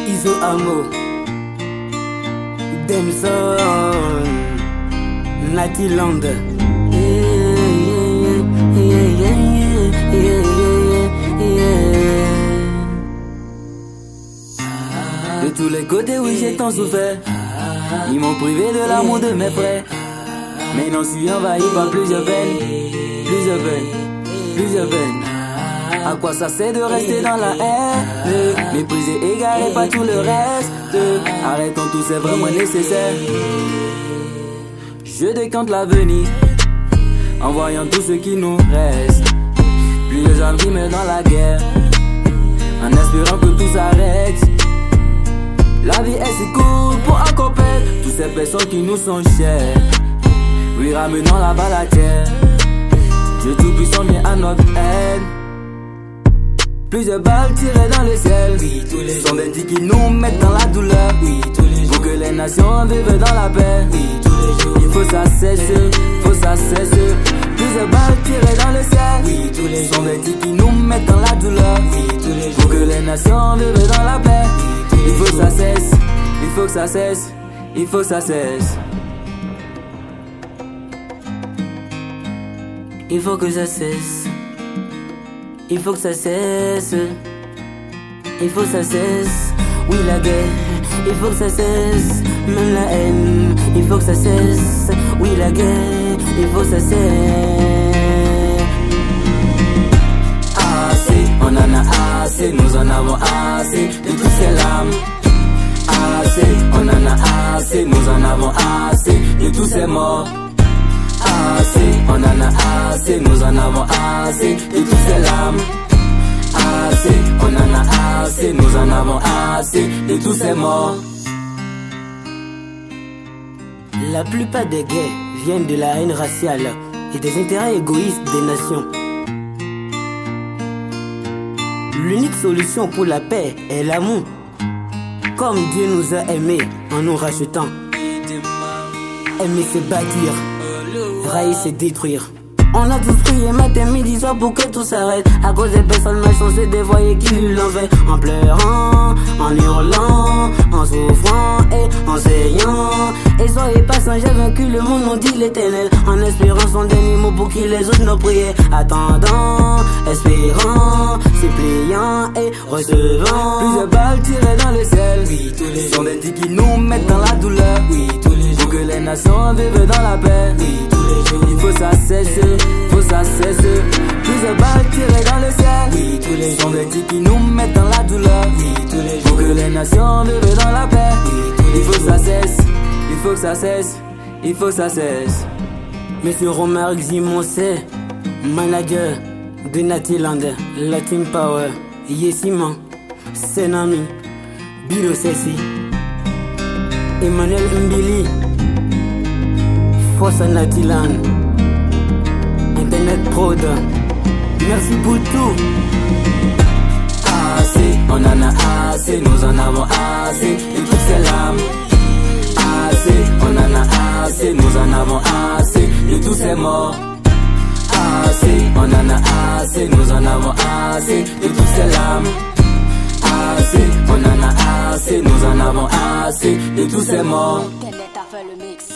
Iso Amo, Demson, Natiland. De tous les côtés, oui, j'ai tant souffert. Ils m'ont privé de l'amour de mes frères. Mais non, suis envahi par plusieurs peines. Plusieurs peines, plusieurs peines. À quoi ça sert de rester dans la haine? Mépriser, égarer pas tout le reste. Arrêtons tout, c'est vraiment nécessaire. Je décante l'avenir en voyant tout ce qui nous reste. Plusieurs amis mais dans la guerre, en espérant que tout s'arrête. La vie est si courte pour accompagner toutes ces personnes qui nous sont chères. Oui, ramenons la balle à terre. Dieu tout-puissant vient à notre aide. Plusieurs balles tirées dans le ciel. Oui, tous les sont des dits qui nous mettent dans la douleur. Oui, tous les jours. Pour que les nations vivent dans la paix. Oui, tous les jours. Il faut ça cesse, faut ça cesse. Plusieurs balles tirées dans le ciel. Oui, tous les sont des dits qui nous mettent dans la douleur. Oui, tous les jours. Pour que les nations vivent dans la paix. Oui, il faut que ça cesse, il faut que ça cesse, il faut que ça cesse. Il faut que ça cesse. Il faut que ça cesse. Il faut que ça cesse. Oui, la guerre, il faut que ça cesse. Même la haine, il faut que ça cesse. Oui, la guerre, il faut que ça cesse. Assez, on en a assez, nous en avons assez de toutes ces larmes. Assez, on en a assez, nous en avons assez de tous ces morts. Assez, on en a assez, nous en avons assez de toutes ces larmes. Assez, on en a assez, nous en avons assez de tous ces morts. La plupart des guerres viennent de la haine raciale et des intérêts égoïstes des nations. L'unique solution pour la paix est l'amour. Comme Dieu nous a aimés en nous rachetant. Aimer c'est bâtir, railler c'est détruire. On a tous prié matin, midi, soir pour que tout s'arrête. À cause des personnes méchantes et des voyés qui vivent l'envers. En pleurant, en hurlant, en souffrant et en saignant. Et soyez patients, j'ai vaincu le monde, nous dit l'Éternel. En espérant son dernier mot pour qu'il les autres nos prières. Attendant, espérant, suppliant et recevant. Plusieurs balles tirées dans le ciel. Oui, tous les sont des dits qui nous mettent dans la douleur. Oui, tous les jours. Pour que les nations vivent dans la paix. Oui, tous les jours. Il faut ça cesse, faut ça cesse. Plusieurs balles tirées dans le ciel. Oui, tous les sont des dits qui nous mettent dans la douleur. Oui, tous les jours. Pour que les nations vivent dans la paix. Oui, tous les il faut que ça cesse, il faut que ça cesse, il faut que ça cesse. Monsieur Romaric Zimon, c'est manager de Natiland, la Team Power, Yesima, Senami, Biro Sessi, Emmanuel Mbili, Force Natiland, Internet Prod. Merci pour tout. Assez, on en a assez, nous en avons assez de toutes ces larmes. Assez, on en a assez, nous en avons assez de tous ces morts. Assez, on en a assez, nous en avons assez de toutes ces larmes. Assez, on en a assez, nous en avons assez de tous ces morts. Internet a fait le mix.